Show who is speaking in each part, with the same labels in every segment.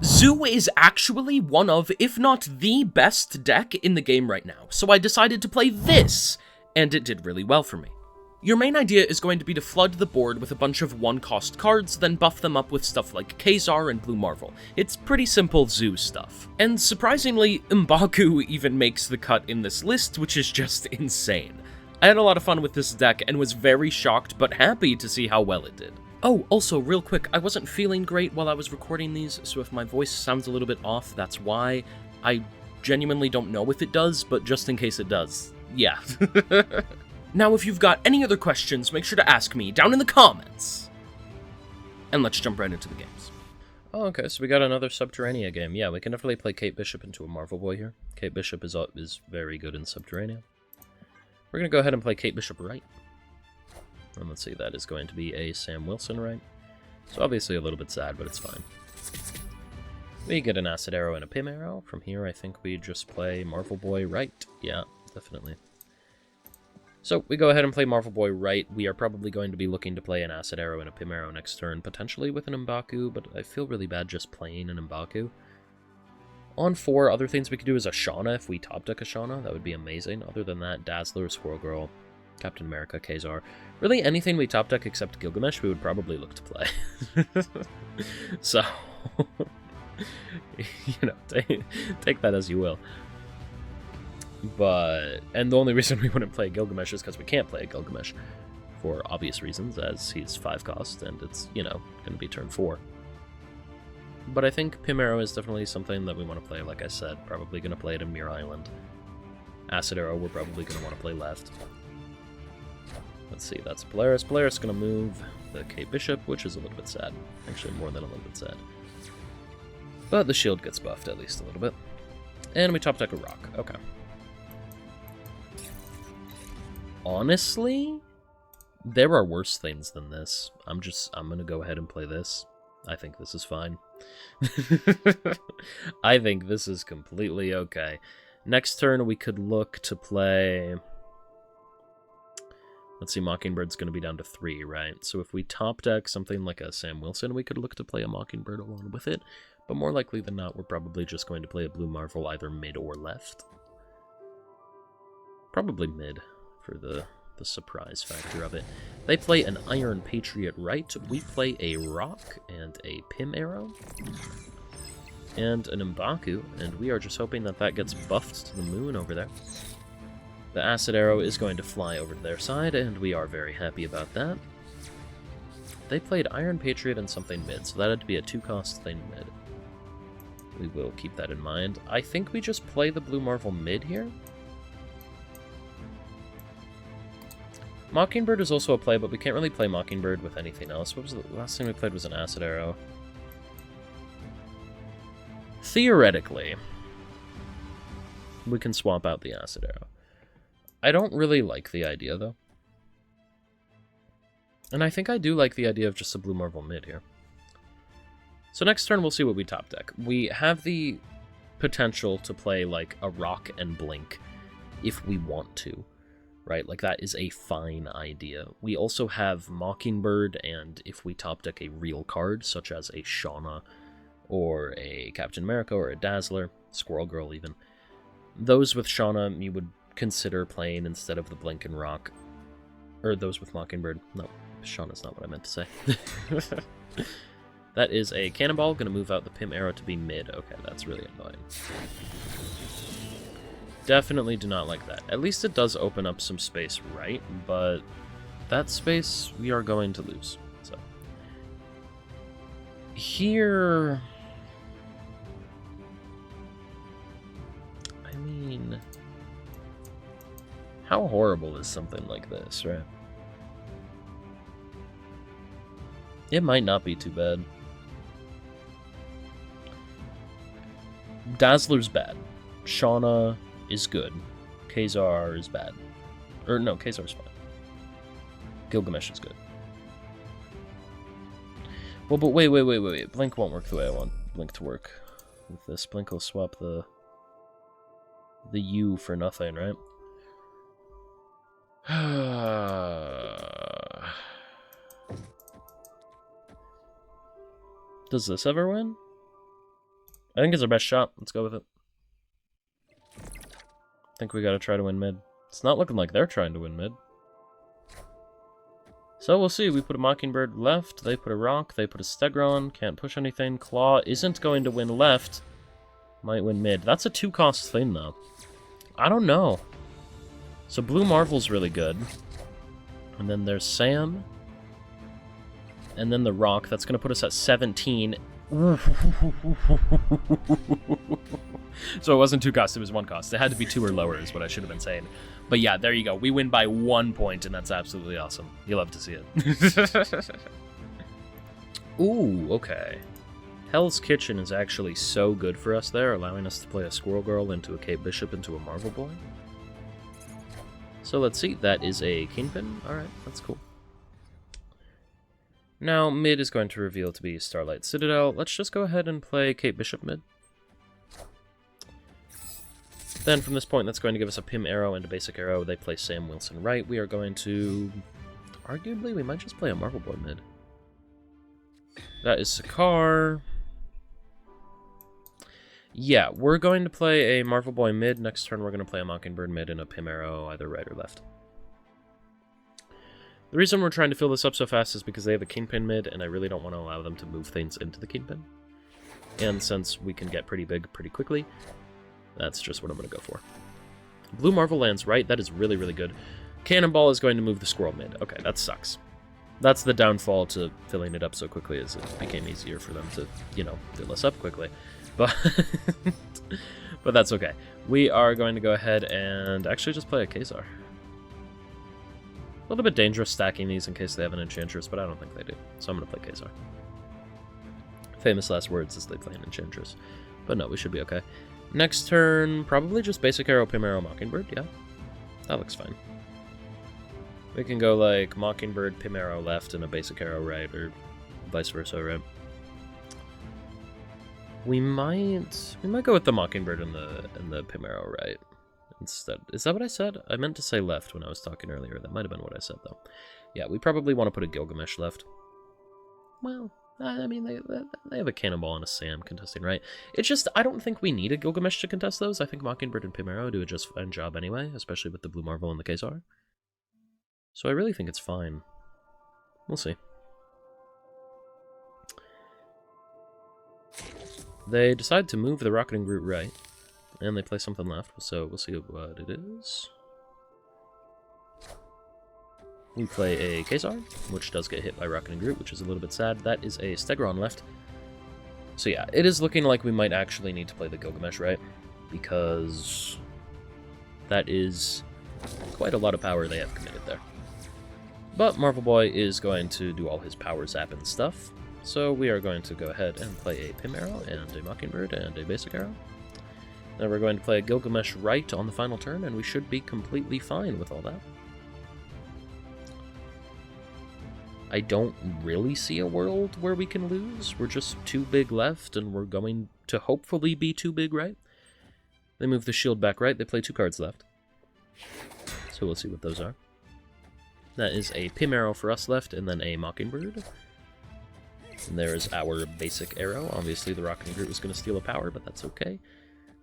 Speaker 1: Zoo is actually one of, if not the best deck in the game right now, so I decided to play this, and it did really well for me. Your main idea is going to be to flood the board with a bunch of one-cost cards, then buff them up with stuff like Kazar and Blue Marvel. It's pretty simple Zoo stuff. And surprisingly, M'Baku even makes the cut in this list, which is just insane. I had a lot of fun with this deck and was very shocked but happy to see how well it did. Oh, also, real quick, I wasn't feeling great while I was recording these, so if my voice sounds a little bit off, that's why. I genuinely don't know if it does, but just in case it does, yeah. Now, if you've got any other questions, make sure to ask me down in the comments. And let's jump right into the games. Oh, okay, so we got another Subterranea game. Yeah, we can definitely play Kate Bishop into a Marvel Boy here. Kate Bishop is very good in Subterranea. We're going to go ahead and play Kate Bishop right. And let's see, that is going to be a Sam Wilson right. So obviously a little bit sad, but it's fine. We get an Acid Arrow and a Pim Arrow. From here, I think we just play Marvel Boy right. Yeah, definitely. So we go ahead and play Marvel Boy right. We are probably going to be looking to play an Acid Arrow and a Pim Arrow next turn, potentially with an M'Baku, but I feel really bad just playing an M'Baku. On 4, other things we could do is a Shauna if we top deck a Shauna. That would be amazing. Other than that, Dazzler, Squirrel Girl, Captain America, Kazar. Really anything we top deck except Gilgamesh, we would probably look to play. So, you know, take that as you will. And the only reason we wouldn't play Gilgamesh is because we can't play a Gilgamesh, for obvious reasons, as he's 5 cost, and it's, you know, going to be turn 4. But I think Pim Arrow is definitely something that we want to play, like I said. Probably going to play it in Muir Island. Acid Arrow, we're probably going to want to play left. Let's see, that's Polaris. Polaris is going to move the Kate Bishop, which is a little bit sad. Actually, more than a little bit sad. But the shield gets buffed at least a little bit. And we top deck a rock. Okay. Honestly, there are worse things than this. I'm going to go ahead and play this. I think this is fine. I think this is completely okay. Next turn, we could look to play... Let's see, Mockingbird's going to be down to 3, right? So if we top deck something like a Sam Wilson, we could look to play a Mockingbird along with it. But more likely than not, we're probably just going to play a Blue Marvel either mid or left. Probably mid for the surprise factor of it. They play an Iron Patriot right. We play a Rock and a Pim Arrow. And an M'Baku. And we are just hoping that that gets buffed to the moon over there. The Acid Arrow is going to fly over to their side, and we are very happy about that. They played Iron Patriot and something mid, so that had to be a 2-cost thing mid. We will keep that in mind. I think we just play the Blue Marvel mid here. Mockingbird is also a play, but we can't really play Mockingbird with anything else. What was the last thing we played was an Acid Arrow. Theoretically, we can swap out the Acid Arrow. I don't really like the idea, though. And I think I do like the idea of just a Blue Marvel mid here. So next turn, we'll see what we top deck. We have the potential to play, like, a Rock and Blink if we want to. Right, like that is a fine idea. We also have Mockingbird, and if we top deck a real card, such as a Shauna, or a Captain America, or a Dazzler, Squirrel Girl even, those with Shauna you would consider playing instead of the Blink and Rock. Or those with Mockingbird. No, Shauna's not what I meant to say. That is a Cannonball, gonna move out the Pim Arrow to be mid. Okay, that's really annoying. Definitely do not like that. At least it does open up some space right, but that space we are going to lose. So here, I mean, how horrible is something like this, right? It might not be too bad. Dazzler's bad. Shauna is good. Kazar is bad. Or no, Kazar's fine. Gilgamesh is good. Well, but wait. Blink won't work the way I want Blink to work with this. Blink will swap the U for nothing, right? Does this ever win? I think it's our best shot. Let's go with it. I think we gotta try to win mid. It's not looking like they're trying to win mid. So we'll see. We put a Mockingbird left. They put a Rock. They put a Stegron. Can't push anything. Claw isn't going to win left. Might win mid. That's a 2-cost thing, though. I don't know. So Blue Marvel's really good. And then there's Sam. And then the Rock. That's going to put us at 17. So it wasn't 2 costs, it was 1 cost. It had to be 2 or lower is what I should have been saying. But yeah, there you go. We win by 1 point, and that's absolutely awesome. You love to see it. Ooh, okay. Hell's Kitchen is actually so good for us there, allowing us to play a Squirrel Girl into a Kate Bishop into a Marvel Boy. So let's see, that is a Kingpin. Alright, that's cool. Now, mid is going to reveal to be Starlight Citadel. Let's just go ahead and play Kate Bishop mid. Then from this point, that's going to give us a Pym Arrow and a basic arrow. They play Sam Wilson right. We are going to... Arguably, we might just play a Marvel Boy mid. That is Sakaar. Yeah, we're going to play a Marvel Boy mid. Next turn, we're going to play a Mockingbird mid and a Pym Arrow, either right or left. The reason we're trying to fill this up so fast is because they have a Kingpin mid, and I really don't want to allow them to move things into the Kingpin. And since we can get pretty big pretty quickly, that's just what I'm going to go for. Blue Marvel lands right. That is really, really good. Cannonball is going to move the Squirrel mid. Okay, that sucks. That's the downfall to filling it up so quickly, as it became easier for them to, you know, fill us up quickly. But, but that's okay. We are going to go ahead and actually just play a Khazar. A little bit dangerous stacking these in case they have an Enchantress, but I don't think they do. So I'm going to play Khazar. Famous last words as they play an Enchantress. But no, we should be okay. Next turn, probably just basic arrow, Pym Arrow, Mockingbird. Yeah, that looks fine. We can go like Mockingbird, Pym Arrow left, and a basic arrow right, or vice versa, right? We might go with the Mockingbird and the Pym Arrow right instead. Is that what I said? I meant to say left when I was talking earlier. That might have been what I said though. Yeah, we probably want to put a Gilgamesh left. Well, I mean, they have a Cannonball and a Sam contesting, right? It's just, I don't think we need a Gilgamesh to contest those. I think Mockingbird and Pym Arrow do a just fine job anyway, especially with the Blue Marvel and the Khazar. So I really think it's fine. We'll see. They decide to move the Rocketing Groot right, and they play something left, so we'll see what it is. We play a Khazar, which does get hit by Rocketing Groot, which is a little bit sad. That is a Stegron left. So yeah, it is looking like we might actually need to play the Gilgamesh right, because that is quite a lot of power they have committed there. But Marvel Boy is going to do all his power zap and stuff, so we are going to go ahead and play a Pym Arrow and a Mockingbird and a basic arrow. Then we're going to play a Gilgamesh right on the final turn, and we should be completely fine with all that. I don't really see a world where we can lose. We're just too big left, and we're going to hopefully be too big right. They move the shield back right. They play 2 cards left. So we'll see what those are. That is a Pym Arrow for us left, and then a Mockingbird. And there is our basic arrow. Obviously, the Rocketing Groot was going to steal a power, but that's okay.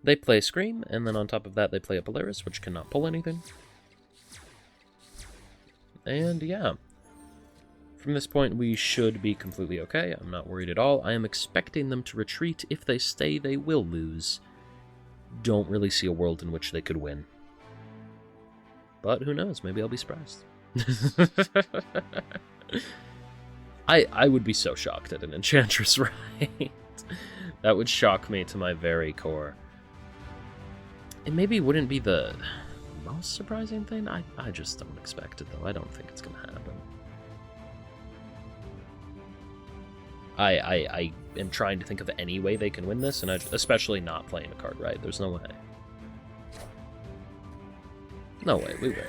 Speaker 1: They play Scream, and then on top of that, they play a Polaris, which cannot pull anything. And yeah. From this point, we should be completely okay. I'm not worried at all. I am expecting them to retreat. If they stay, they will lose. Don't really see a world in which they could win. But who knows? Maybe I'll be surprised. I would be so shocked at an Enchantress right. That would shock me to my very core. It maybe wouldn't be the most surprising thing. I just don't expect it, though. I don't think it's going to happen. I am trying to think of any way they can win this, and especially not playing a card right. There's no way. No way, we win.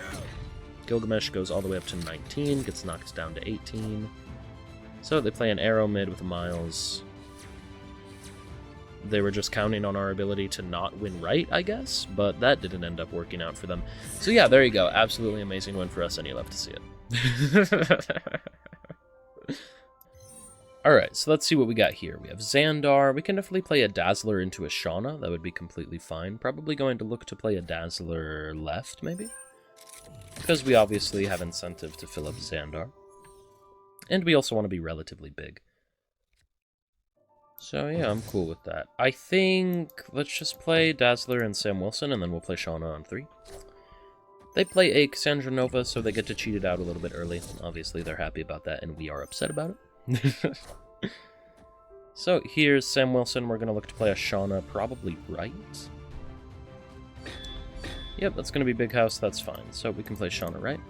Speaker 1: Gilgamesh goes all the way up to 19, gets knocked down to 18. So they play an Arrow mid with a Miles. They were just counting on our ability to not win right, I guess, but that didn't end up working out for them. So yeah, there you go. Absolutely amazing win for us, and you love to see it. Alright, so let's see what we got here. We have Xandar. We can definitely play a Dazzler into a Shauna. That would be completely fine. Probably going to look to play a Dazzler left, maybe? Because we obviously have incentive to fill up Xandar. And we also want to be relatively big. So yeah, I'm cool with that. I think let's just play Dazzler and Sam Wilson, and then we'll play Shauna on 3. They play a Cassandra Nova, so they get to cheat it out a little bit early. Obviously, they're happy about that, and we are upset about it. So here's Sam Wilson. We're going to look to play a Shauna, probably right. Yep, that's going to be Big House. That's fine. So we can play Shauna right.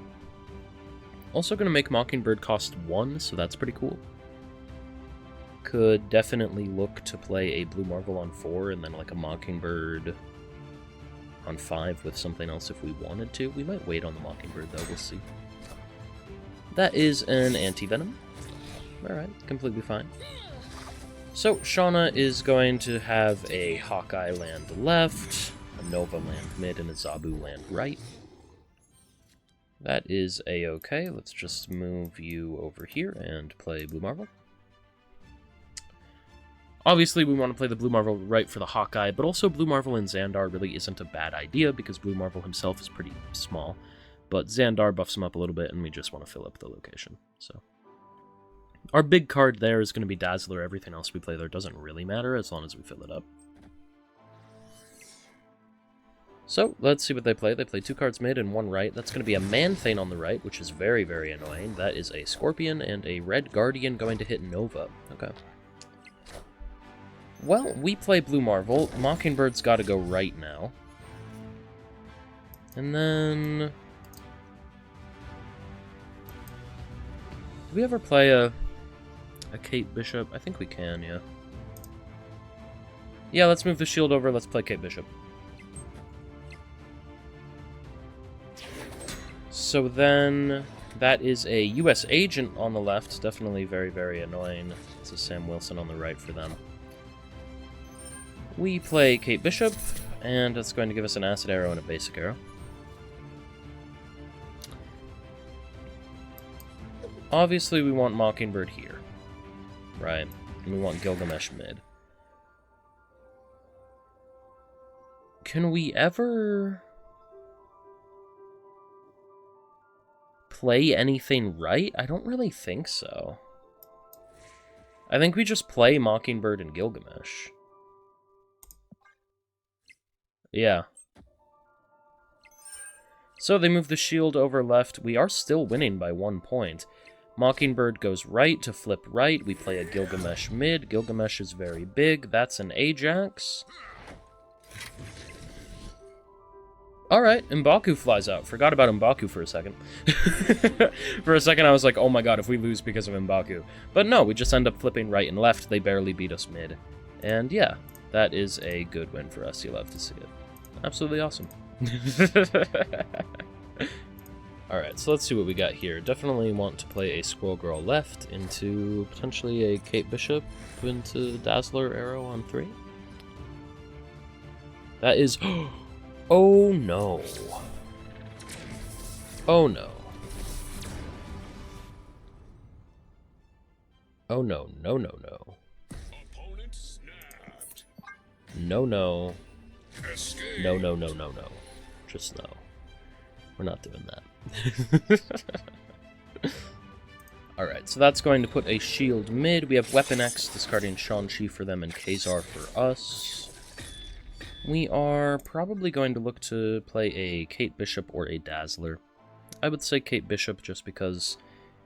Speaker 1: Also going to make Mockingbird cost 1, so that's pretty cool. Could definitely look to play a Blue Marvel on 4, and then like a Mockingbird on 5 with something else if we wanted to. We might wait on the Mockingbird, though. We'll see. That is an Anti-Venom. Alright, completely fine. So, Shauna is going to have a Hawkeye land left, a Nova land mid, and a Zabu land right. That is a-okay. Let's just move you over here and play Blue Marvel. Obviously, we want to play the Blue Marvel right for the Hawkeye, but also Blue Marvel and Xandar really isn't a bad idea, because Blue Marvel himself is pretty small. But Xandar buffs him up a little bit, and we just want to fill up the location, so... Our big card there is going to be Dazzler. Everything else we play there doesn't really matter as long as we fill it up. So, let's see what they play. They play 2 cards mid and 1 right. That's going to be a Man-Thane on the right, which is very, very annoying. That is a Scorpion and a Red Guardian going to hit Nova. Okay. Well, we play Blue Marvel. Mockingbird's got to go right now. And then... Did we ever play a Kate Bishop? I think we can, yeah. Yeah, let's move the shield over. Let's play Kate Bishop. So then, that is a U.S. agent on the left. Definitely very, very annoying. It's a Sam Wilson on the right for them. We play Kate Bishop, and it's going to give us an acid arrow and a basic arrow. Obviously, we want Mockingbird here, right? And we want Gilgamesh mid. Can we ever play anything right? I don't really think so. I think we just play Mockingbird and Gilgamesh. Yeah. So they move the shield over left. We are still winning by 1 point. Mockingbird goes right to flip right. We play a Gilgamesh mid. Gilgamesh is very big. That's an Ajax. Alright, M'Baku flies out. Forgot about M'Baku for a second. For a second I was like, oh my god, if we lose because of M'Baku. But no, we just end up flipping right and left. They barely beat us mid. And yeah, that is a good win for us. You'll have to see it. Absolutely awesome. Alright, so let's see what we got here. Definitely want to play a Squirrel Girl left into potentially a Kate Bishop into Dazzler Arrow on 3. That is... Oh no. Oh no. Oh no, no, no, no. No, no. No, no, no, no, no. Just no. We're not doing that. Alright, so that's going to put a shield mid. We have Weapon X, discarding Shang-Chi for them and Kazar for us. We are probably going to look to play a Kate Bishop or a Dazzler. I would say Kate Bishop just because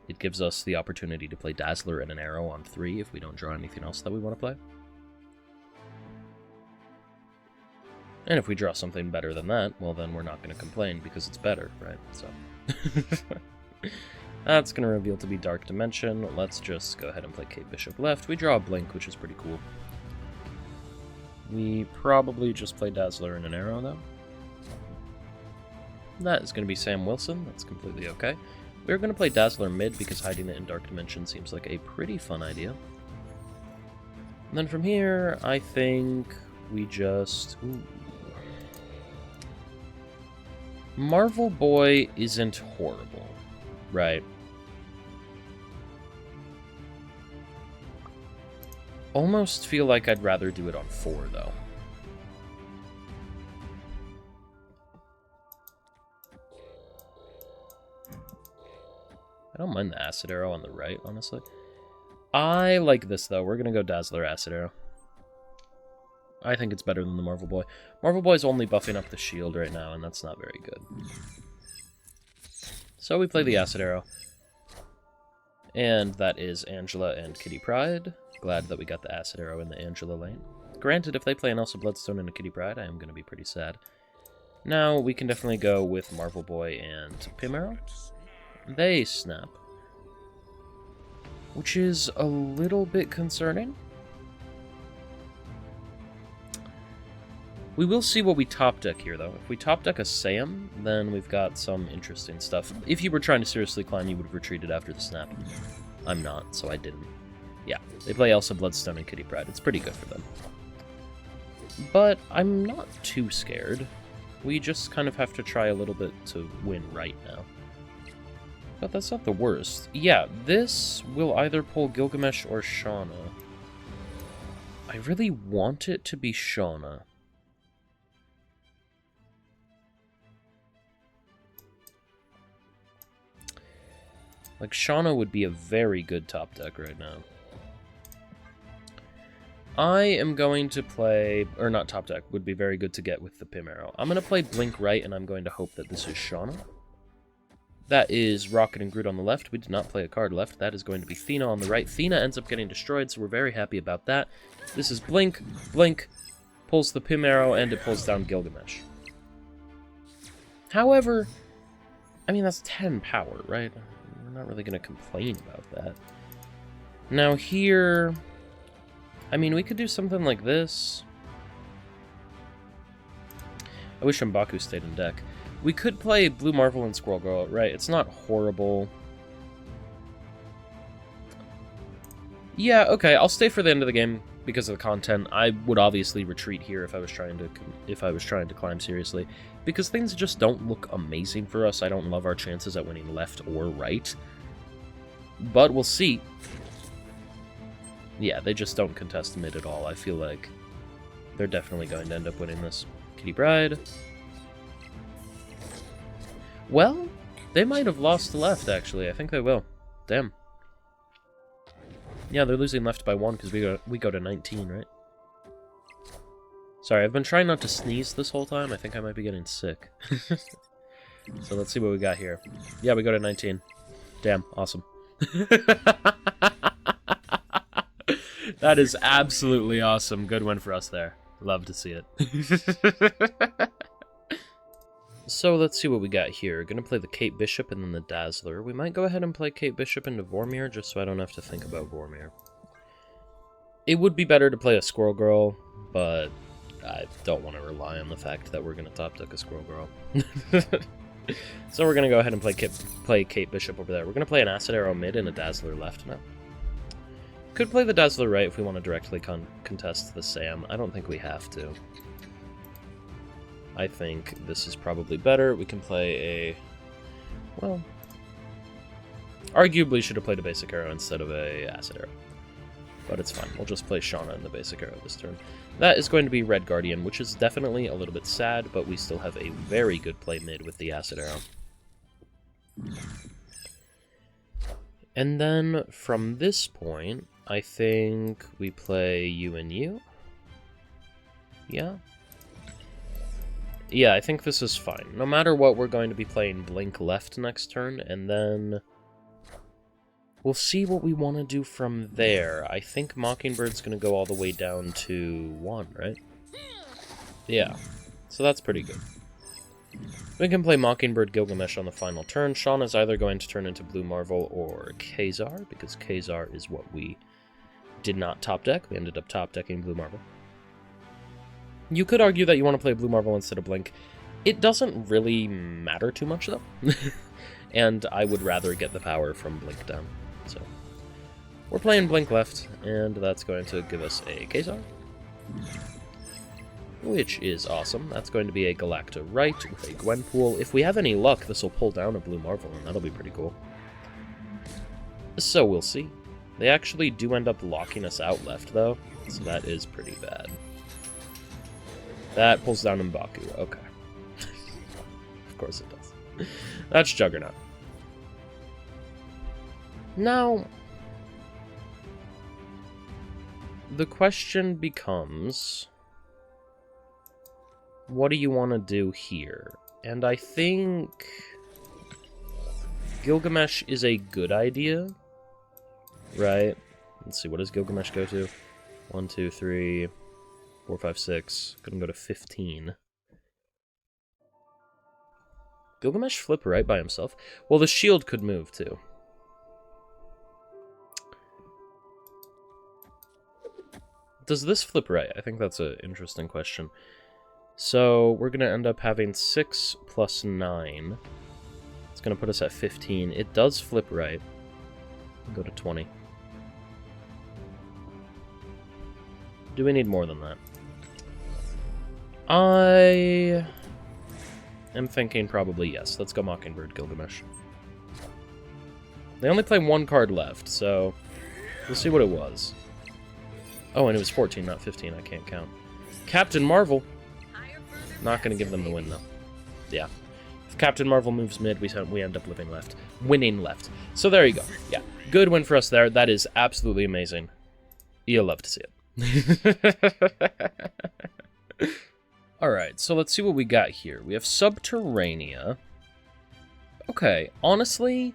Speaker 1: it gives us the opportunity to play Dazzler and an Arrow on 3 if we don't draw anything else that we want to play. And if we draw something better than that, well then we're not going to complain because it's better, right? So that's going to reveal to be Dark Dimension. Let's just go ahead and play Kate Bishop left. We draw a Blink, which is pretty cool. We probably just play Dazzler and an Arrow, though. That is going to be Sam Wilson. That's completely okay. We're going to play Dazzler mid because hiding it in Dark Dimension seems like a pretty fun idea. And then from here, I think we just... Ooh. Marvel Boy isn't horrible, right? almost feel like I'd rather do it on 4, though. I don't mind the Acid Arrow on the right, honestly. I like this, though. We're going to go Dazzler Acid Arrow. I think it's better than the Marvel Boy. Marvel Boy's only buffing up the shield right now, and that's not very good. So we play the Acid Arrow. And that is Angela and Kitty Pryde. Glad that we got the Acid Arrow in the Angela lane. Granted, if they play an Elsa Bloodstone and a Kitty Pryde, I am going to be pretty sad. Now, we can definitely go with Marvel Boy and Pim Arrow. They snap. Which is a little bit concerning. We will see what we top deck here, though. If we top deck a Sam, then we've got some interesting stuff. If you were trying to seriously climb, you would have retreated after the snap. I'm not, so I didn't. Yeah, they play Elsa Bloodstone and Kitty Pryde. It's pretty good for them. But I'm not too scared. We just kind of have to try a little bit to win right now. But that's not the worst. Yeah, this will either pull Gilgamesh or Shauna. I really want it to be Shauna. Like, Shauna would be a very good top deck right now. I am going to play... Or not top deck, would be very good to get with the Pim Arrow. I'm going to play Blink right, and I'm going to hope that this is Shauna. That is Rocket and Groot on the left. We did not play a card left. That is going to be Thena on the right. Thena ends up getting destroyed, so we're very happy about that. This is Blink. Blink pulls the Pim Arrow, and it pulls down Gilgamesh. However, I mean, that's 10 power, right? We're not really going to complain about that. Now here, I mean, we could do something like this. I wish M'Baku stayed in deck. We could play Blue Marvel and Squirrel Girl, right? It's not horrible. Yeah, okay, I'll stay for the end of the game because of the content. I would obviously retreat here if I was trying to climb seriously, because things just don't look amazing for us. I don't love our chances at winning left or right, but we'll see. Yeah, they just don't contest mid at all. I feel like they're definitely going to end up winning this. Kitty Pryde. Well, they might have lost left, actually. I think they will. Damn. Yeah, they're losing left by 1 because we go to 19, right? Sorry, I've been trying not to sneeze this whole time. I think I might be getting sick. So let's see what we got here. Yeah, we go to 19. Damn, awesome. That is absolutely awesome. Good win for us there. Love to see it. So let's see what we got here. Gonna play the Kate Bishop and then the Dazzler. We might go ahead and play Kate Bishop into Vormir, just so I don't have to think about Vormir. It would be better to play a Squirrel Girl, but I don't want to rely on the fact that we're gonna top deck a Squirrel Girl. So we're gonna go ahead and play Kate Bishop over there. We're gonna play an Acid Arrow mid and a Dazzler left now. Could play the Dazzler right if we want to directly contest the Sam. I don't think we have to. I think this is probably better. We can play a... Well... Arguably should have played a Basic Arrow instead of a Acid Arrow. But it's fine. We'll just play Shauna in the Basic Arrow this turn. That is going to be Red Guardian, which is definitely a little bit sad, but we still have a very good play mid with the Acid Arrow. And then, from this point, I think we play you and you. Yeah? Yeah, I think this is fine. No matter what, we're going to be playing Blink left next turn, and then we'll see what we want to do from there. I think Mockingbird's going to go all the way down to 1, right? Yeah, so that's pretty good. We can play Mockingbird Gilgamesh on the final turn. Shauna is either going to turn into Blue Marvel or Khazar, because Khazar is what we did not top deck. We ended up top decking Blue Marvel. You could argue that you want to play Blue Marvel instead of Blink. It doesn't really matter too much, though. And I would rather get the power from Blink down. So we're playing Blink left, and that's going to give us a Khazar, which is awesome. That's going to be a Galacta right with a Gwenpool. If we have any luck, this will pull down a Blue Marvel, and that'll be pretty cool. So we'll see. They actually do end up locking us out left, though, so that is pretty bad. That pulls down M'Baku. Okay. Of course it does. That's Juggernaut. Now, the question becomes, what do you want to do here? And I think Gilgamesh is a good idea, right? Let's see, what does Gilgamesh go to? 1, 2, 3, 4, 5, 6. Couldn't go to 15. Gilgamesh flip right by himself? Well, the shield could move, too. Does this flip right? I think that's an interesting question. So, we're going to end up having 6 plus 9. It's going to put us at 15. It does flip right. Go to 20. Do we need more than that? I am thinking probably yes. Let's go Mockingbird Gilgamesh. They only play one card left, so we'll see what it was. Oh, and it was 14, not 15. I can't count. Captain Marvel. Not going to give them the win, though. Yeah. If Captain Marvel moves mid, we end up winning left. So there you go. Yeah. Good win for us there. That is absolutely amazing. You'll love to see it. Alright, so let's see what we got here. We have Subterranea. Okay, honestly,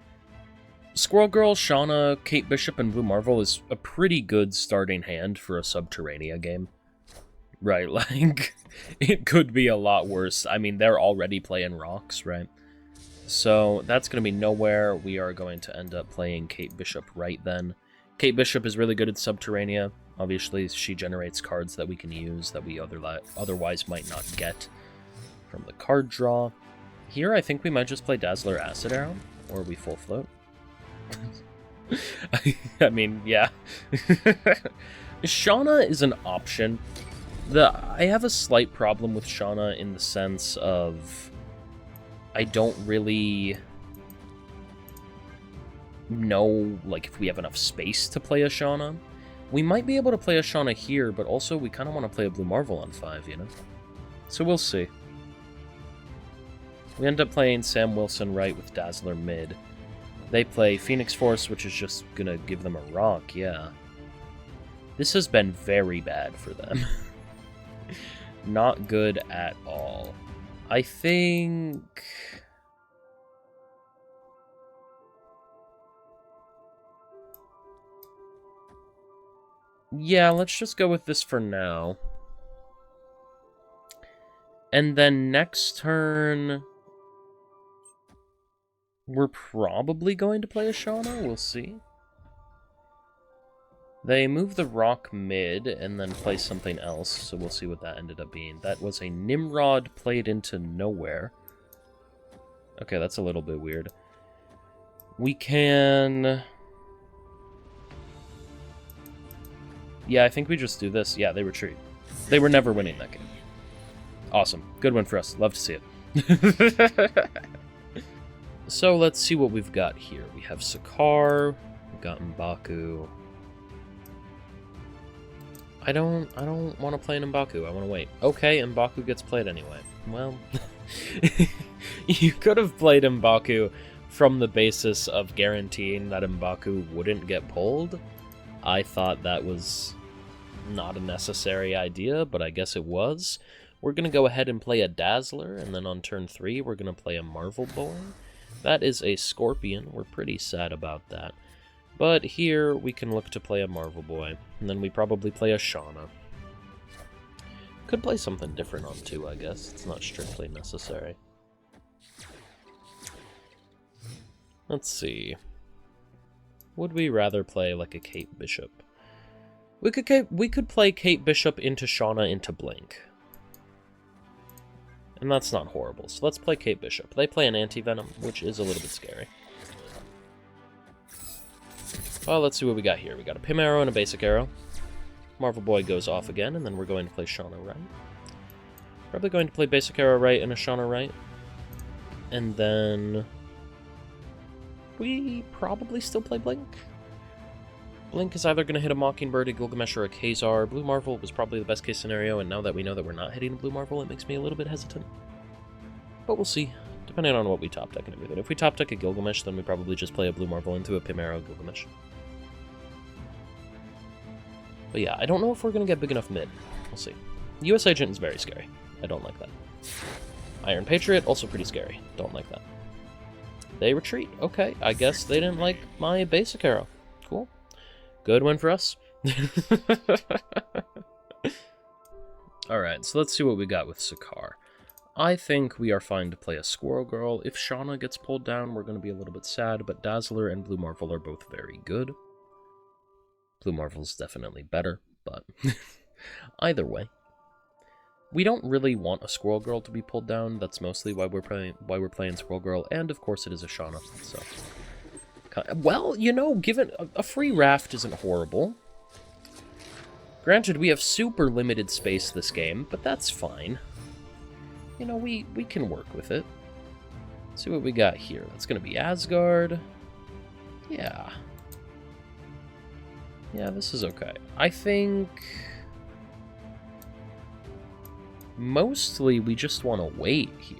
Speaker 1: Squirrel Girl, Shauna, Kate Bishop, and Blue Marvel is a pretty good starting hand for a Subterranea game. Right, like, it could be a lot worse. I mean, they're already playing rocks, right? So, that's going to be nowhere. We are going to end up playing Kate Bishop right then. Kate Bishop is really good at Subterranea. Obviously, she generates cards that we can use that we otherwise might not get from the card draw. Here, I think we might just play Dazzler Acid Arrow, or we full float. I mean, yeah. Shauna is an option. I have a slight problem with Shauna in the sense of I don't really know, like, if we have enough space to play a Shauna. We might be able to play a Shauna here, but also we kind of want to play a Blue Marvel on 5, you know? So we'll see. We end up playing Sam Wilson right with Dazzler mid. They play Phoenix Force, which is just gonna give them a rock, yeah. This has been very bad for them. Not good at all. I think... yeah, let's just go with this for now. And then next turn... we're probably going to play a Shauna, we'll see. They move the rock mid and then play something else, so we'll see what that ended up being. That was a Nimrod played into nowhere. Okay, that's a little bit weird. We can... yeah, I think we just do this. Yeah, they retreat. They were never winning that game. Awesome. Good win for us. Love to see it. So let's see what we've got here. We have Sakaar. We've got M'Baku. I don't want to play an M'Baku. I want to wait. Okay, M'Baku gets played anyway. Well, you could have played M'Baku from the basis of guaranteeing that M'Baku wouldn't get pulled. I thought that was not a necessary idea, but I guess it was. We're going to go ahead and play a Dazzler, and then on turn 3, we're going to play a Marvel Boy. That is a Scorpion. We're pretty sad about that. But here, we can look to play a Marvel Boy, and then we probably play a Shauna. Could play something different on 2, I guess. It's not strictly necessary. Let's see. Would we rather play like a Kate Bishop? We could play Kate Bishop into Shauna into Blink. And that's not horrible. So let's play Kate Bishop. They play an Anti-Venom, which is a little bit scary. Well, let's see what we got here. We got a Pim Arrow and a Basic Arrow. Marvel Boy goes off again, and then we're going to play Shauna right. Probably going to play Basic Arrow right and a Shauna right. And then... we probably still play Blink. Blink is either going to hit a Mockingbird, a Gilgamesh, or a Khazar. Blue Marvel was probably the best case scenario, and now that we know that we're not hitting a Blue Marvel, it makes me a little bit hesitant. But we'll see, depending on what we top deck and everything. If we top deck a Gilgamesh, then we probably just play a Blue Marvel into a Pimero Gilgamesh. But yeah, I don't know if we're going to get big enough mid. We'll see. US Agent is very scary. I don't like that. Iron Patriot, also pretty scary. Don't like that. They retreat. Okay, I guess they didn't like my basic arrow. Cool. Good win for us. Alright, so let's see what we got with Sakaar. I think we are fine to play a Squirrel Girl. If Shauna gets pulled down, we're going to be a little bit sad, but Dazzler and Blue Marvel are both very good. Blue Marvel's definitely better, but either way. We don't really want a Squirrel Girl to be pulled down. That's mostly why we're playing Squirrel Girl, and of course it is a Shauna, so... Well, you know, given a free raft isn't horrible. Granted, we have super limited space this game, but that's fine. You know, we can work with it. Let's see what we got here. That's going to be Asgard. Yeah. Yeah, this is okay. I think... mostly we just want to wait here.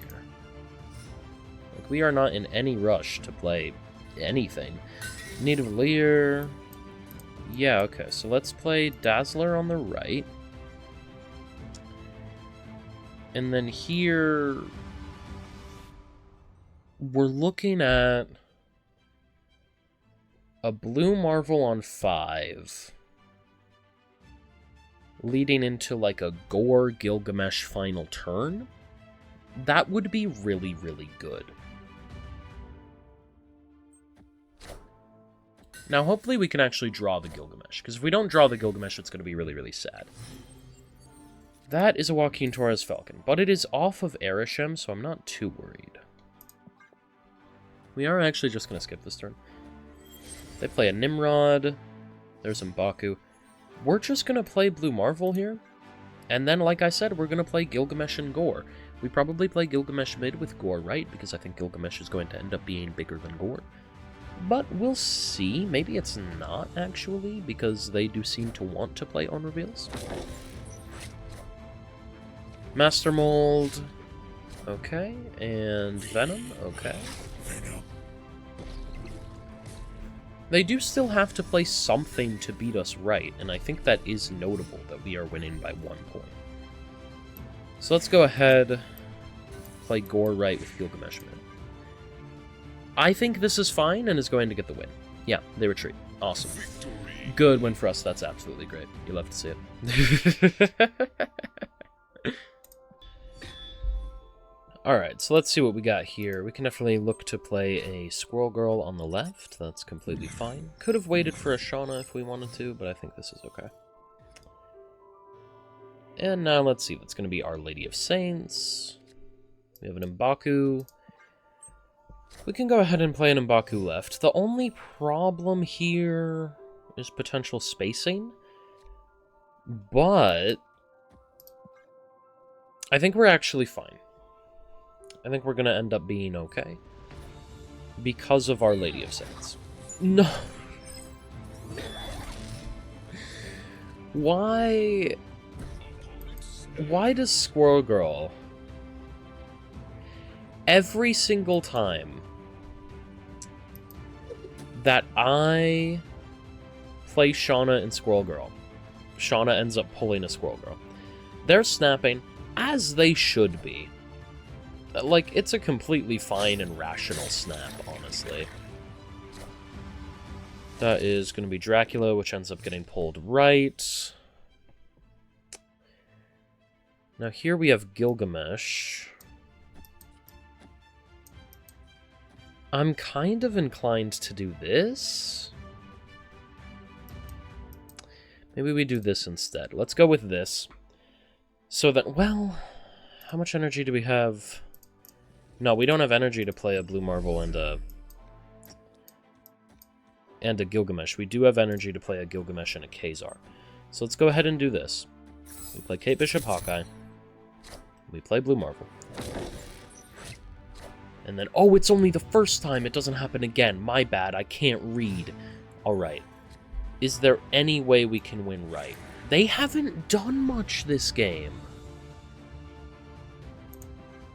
Speaker 1: Like, we are not in any rush to play anything. Nidavellir. Yeah, okay, so let's play Dazzler on the right. And then here... we're looking at a Blue Marvel on 5. Leading into like a Gore Gilgamesh final turn. That would be really, really good. Now, hopefully we can actually draw the Gilgamesh, because if we don't draw the Gilgamesh, it's going to be really, really sad. That is a Joaquin Torres Falcon, but it is off of Arishem, so I'm not too worried. We are actually just going to skip this turn. They play a Nimrod. There's M'Baku. We're just going to play Blue Marvel here. And then, like I said, we're going to play Gilgamesh and Gore. We probably play Gilgamesh mid with Gore right, because I think Gilgamesh is going to end up being bigger than Gore. But we'll see. Maybe it's not, actually, because they do seem to want to play on reveals. Master Mold. Okay. And Venom. Okay. They do still have to play something to beat us right, and I think that is notable that we are winning by 1 point. So let's go ahead, play Gore right with Gilgamesh mid. I think this is fine and is going to get the win. Yeah, they retreat. Awesome. Good win for us. That's absolutely great. You love to see it. Alright, so let's see what we got here. We can definitely look to play a Squirrel Girl on the left. That's completely fine. Could have waited for a Shauna if we wanted to, but I think this is okay. And now let's see. That's going to be Our Lady of Saints. We have an M'Baku. We can go ahead and play an M'Baku left. The only problem here is potential spacing. But I think we're actually fine. I think we're going to end up being okay. Because of Our Lady of Saints. No. Why does Squirrel Girl... every single time that I play Shauna and Squirrel Girl, Shauna ends up pulling a Squirrel Girl. They're snapping, as they should be. Like, it's a completely fine and rational snap, honestly. That is going to be Dracula, which ends up getting pulled right. Now here we have Gilgamesh. I'm kind of inclined to do this. Maybe we do this instead. Let's go with this. So that, well, how much energy do we have? No, we don't have energy to play a Blue Marvel and a Gilgamesh. We do have energy to play a Gilgamesh and a Khazar. So let's go ahead and do this. We play Kate Bishop Hawkeye. We play Blue Marvel. And then, oh, it's only the first time. It doesn't happen again. My bad. I can't read. All right. Is there any way we can win right? They haven't done much this game.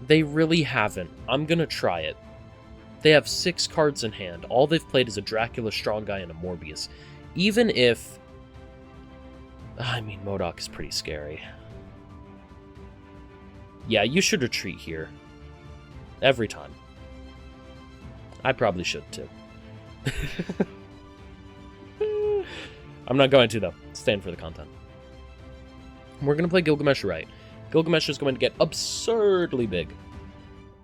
Speaker 1: They really haven't. I'm gonna try it. They have 6 cards in hand. All they've played is a Dracula, Strong Guy, and a Morbius. Even if... I mean, MODOK is pretty scary. Yeah, you should retreat here. Every time. I probably should, too. I'm not going to, though. Staying for the content. We're going to play Gilgamesh right. Gilgamesh is going to get absurdly big.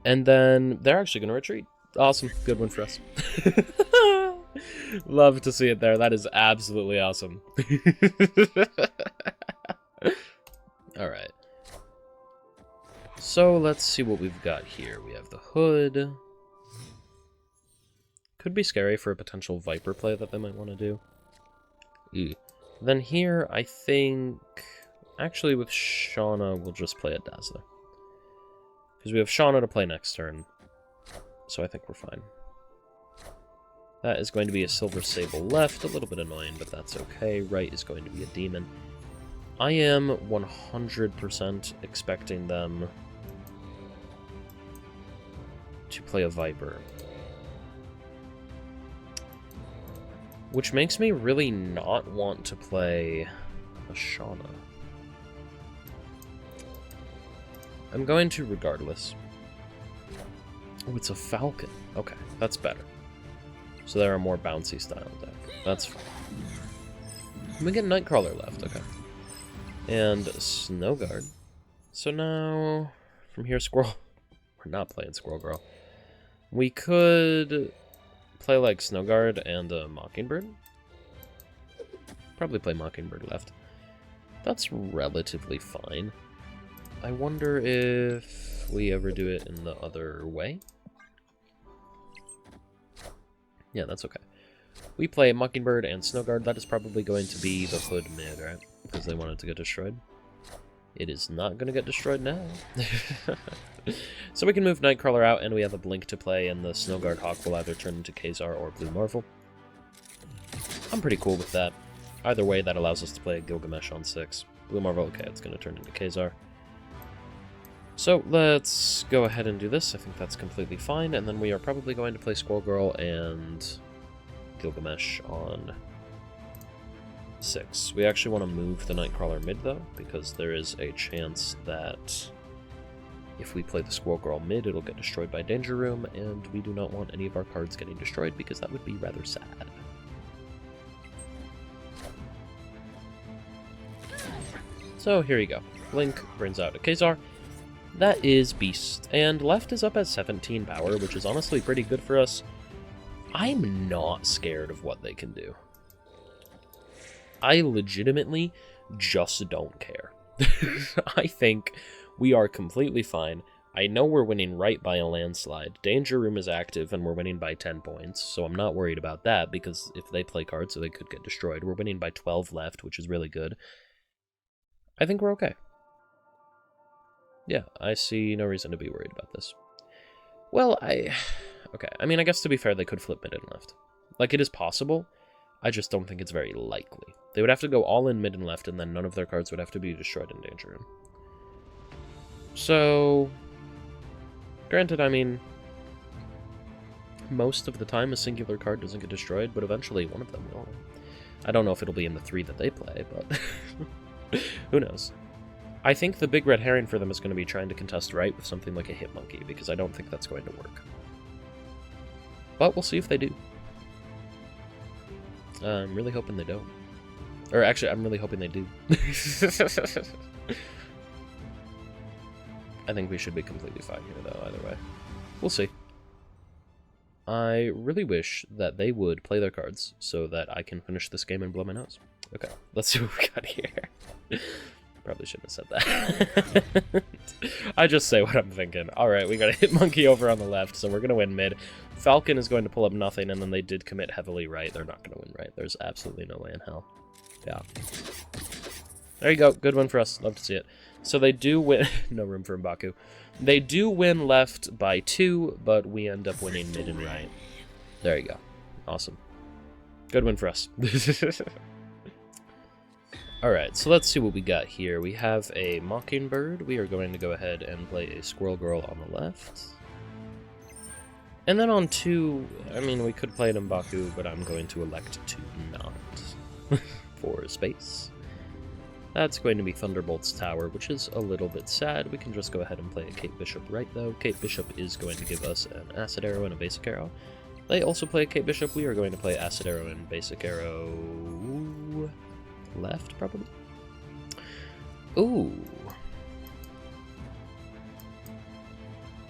Speaker 1: And then they're actually going to retreat. Awesome. Good one for us. Love to see it there. That is absolutely awesome. Alright. So let's see what we've got here. We have the Hood. Could be scary for a potential Viper play that they might want to do. Then here, I think... Actually, with Shauna, we'll just play a Dazzler. Because we have Shauna to play next turn. So I think we're fine. That is going to be a Silver Sable left. A little bit annoying, but that's okay. Right is going to be a Demon. I am 100% expecting them to play a Viper. Which makes me really not want to play a Shauna. I'm going to regardless. Oh, it's a Falcon. Okay, that's better. So there are more bouncy style deck. That's fine. We get Nightcrawler left, okay. And Snow Guard. So now, from here, Squirrel... We're not playing Squirrel Girl. We could play like Snow Guard and Mockingbird. Probably play Mockingbird left. That's relatively fine. I wonder if we ever do it in the other way. Yeah, that's okay. We play Mockingbird and Snow Guard. That is probably going to be the Hood mid, right? Because they want it to get destroyed. It is not going to get destroyed now. So we can move Nightcrawler out, and we have a Blink to play, and the Snow Guard Hawk will either turn into Khazar or Blue Marvel. I'm pretty cool with that. Either way, that allows us to play a Gilgamesh on 6. Blue Marvel, okay, it's going to turn into Khazar. So let's go ahead and do this. I think that's completely fine, and then we are probably going to play Squirrel Girl and Gilgamesh on 6. We actually want to move the Nightcrawler mid, though, because there is a chance that if we play the Squirrel Girl mid, it'll get destroyed by Danger Room, and we do not want any of our cards getting destroyed, because that would be rather sad. So here you go. Blink brings out a Khazar. That is Beast, and left is up at 17 power, which is honestly pretty good for us. I'm not scared of what they can do. I legitimately just don't care. I think we are completely fine. I know we're winning right by a landslide. Danger Room is active, and we're winning by 10 points, so I'm not worried about that, because if they play cards, so they could get destroyed. We're winning by 12 left, which is really good. I think we're okay. Yeah, I see no reason to be worried about this. Well, okay, I mean, I guess to be fair, they could flip mid and left. Like, it is possible. I just don't think it's very likely. They would have to go all in mid and left, and then none of their cards would have to be destroyed in Danger Room. So, granted, I mean, most of the time a singular card doesn't get destroyed, but eventually one of them will. I don't know if it'll be in the 3 that they play, but who knows. I think the big red herring for them is going to be trying to contest right with something like a Hitmonkey, because I don't think that's going to work. But we'll see if they do. I'm really hoping they don't. Or actually, I'm really hoping they do. I think we should be completely fine here, though, either way. We'll see. I really wish that they would play their cards so that I can finish this game and blow my nose. Okay, let's see what we got here. Probably shouldn't have said that. I just say what I'm thinking. Alright, we got a Hitmonkey over on the left, so we're going to win mid. Falcon is going to pull up nothing, and then they did commit heavily right. They're not going to win right. There's absolutely no way in hell. Yeah. There you go. Good one for us. Love to see it. So they do win... No room for M'Baku. They do win left by 2, but we end up winning mid and right. There you go. Awesome. Good win for us. Alright, so let's see what we got here. We have a Mockingbird. We are going to go ahead and play a Squirrel Girl on the left. And then on 2, I mean, we could play an M'Baku, but I'm going to elect to not. For space. That's going to be Thunderbolt's Tower, which is a little bit sad. We can just go ahead and play a Kate Bishop right, though. Kate Bishop is going to give us an Acid Arrow and a Basic Arrow. They also play Kate Bishop. We are going to play Acid Arrow and Basic Arrow... left, probably? Ooh.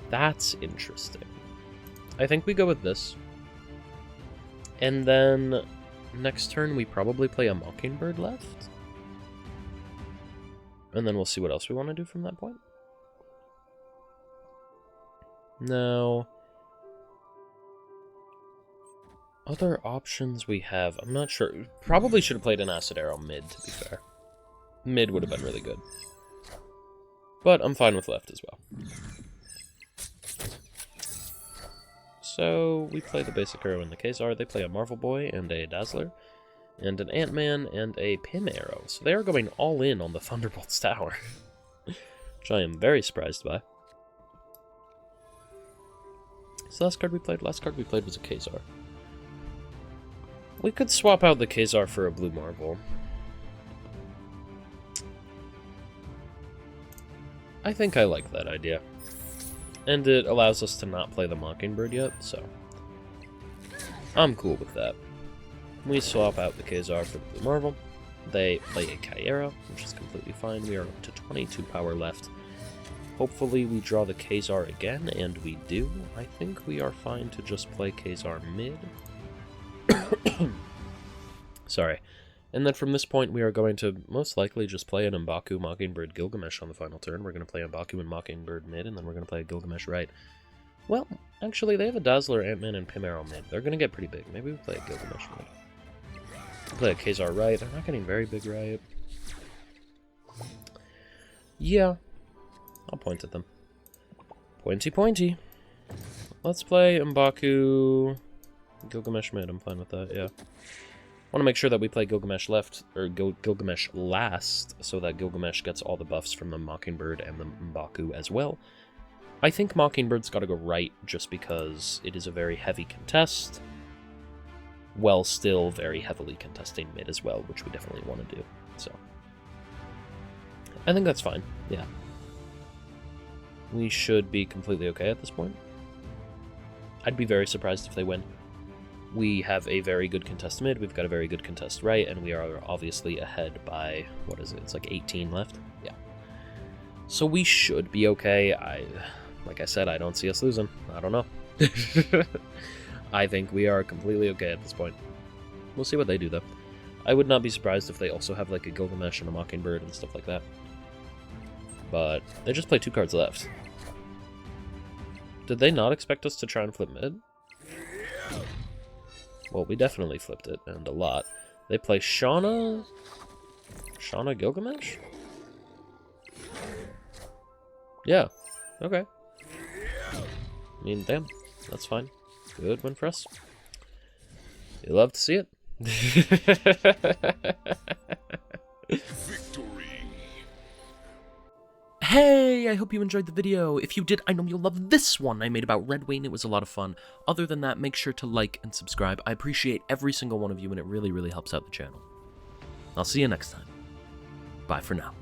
Speaker 1: That's interesting. I think we go with this. And then next turn we probably play a Mockingbird left. And then we'll see what else we want to do from that point. Now, other options we have, I'm not sure. Probably should have played an Acid Arrow mid, to be fair. Mid would have been really good. But I'm fine with left as well. So, we play the Basic Arrow and the Kazar. They play a Marvel Boy and a Dazzler. And an Ant-Man and a Pym Arrow. So they are going all in on the Thunderbolt's Tower. Which I am very surprised by. So last card we played was a Kazar. We could swap out the Kazar for a blue Marvel. I think I like that idea. And it allows us to not play the Mockingbird yet, so I'm cool with that. We swap out the Kazar for the blue Marvel. They play a Kyera, which is completely fine. We are up to 22 power left. Hopefully we draw the Kazar again, and we do. I think we are fine to just play Kazar mid. Sorry. And then from this point, we are going to most likely just play an M'Baku, Mockingbird, Gilgamesh on the final turn. We're going to play M'Baku and Mockingbird mid, and then we're going to play a Gilgamesh right. Well, actually, they have a Dazzler, Ant-Man, and Pym Arrow mid. They're going to get pretty big. Maybe we play a Gilgamesh mid. Play a Kazar right. They're not getting very big right. Yeah. I'll point at them. Pointy, pointy. Let's play M'Baku, Gilgamesh mid. I'm fine with that, yeah. Want to make sure that we play Gilgamesh left, or Gilgamesh last, so that Gilgamesh gets all the buffs from the Mockingbird and the M'Baku as well. I think Mockingbird's got to go right just because it is a very heavy contest, while still very heavily contesting mid as well, which we definitely want to do. So I think that's fine, yeah. We should be completely okay at this point. I'd be very surprised if they win. We have a very good contest mid, we've got a very good contest right, and we are obviously ahead by, what is it, it's like 18 left? Yeah. So we should be okay. Like I said, I don't see us losing. I don't know. I think we are completely okay at this point. We'll see what they do, though. I would not be surprised if they also have like a Gilgamesh and a Mockingbird and stuff like that. But they just play 2 cards left. Did they not expect us to try and flip mid? Well, we definitely flipped it, and a lot. They play Shauna? Shauna Gilgamesh? Yeah. Okay. I mean, damn. That's fine. Good win for us. You love to see it.
Speaker 2: Victory!
Speaker 1: Hey, I hope you enjoyed the video. If you did, I know you'll love this one I made about Red Wayne. It was a lot of fun. Other than that, make sure to like and subscribe. I appreciate every single one of you, and it really, really helps out the channel. I'll see you next time. Bye for now.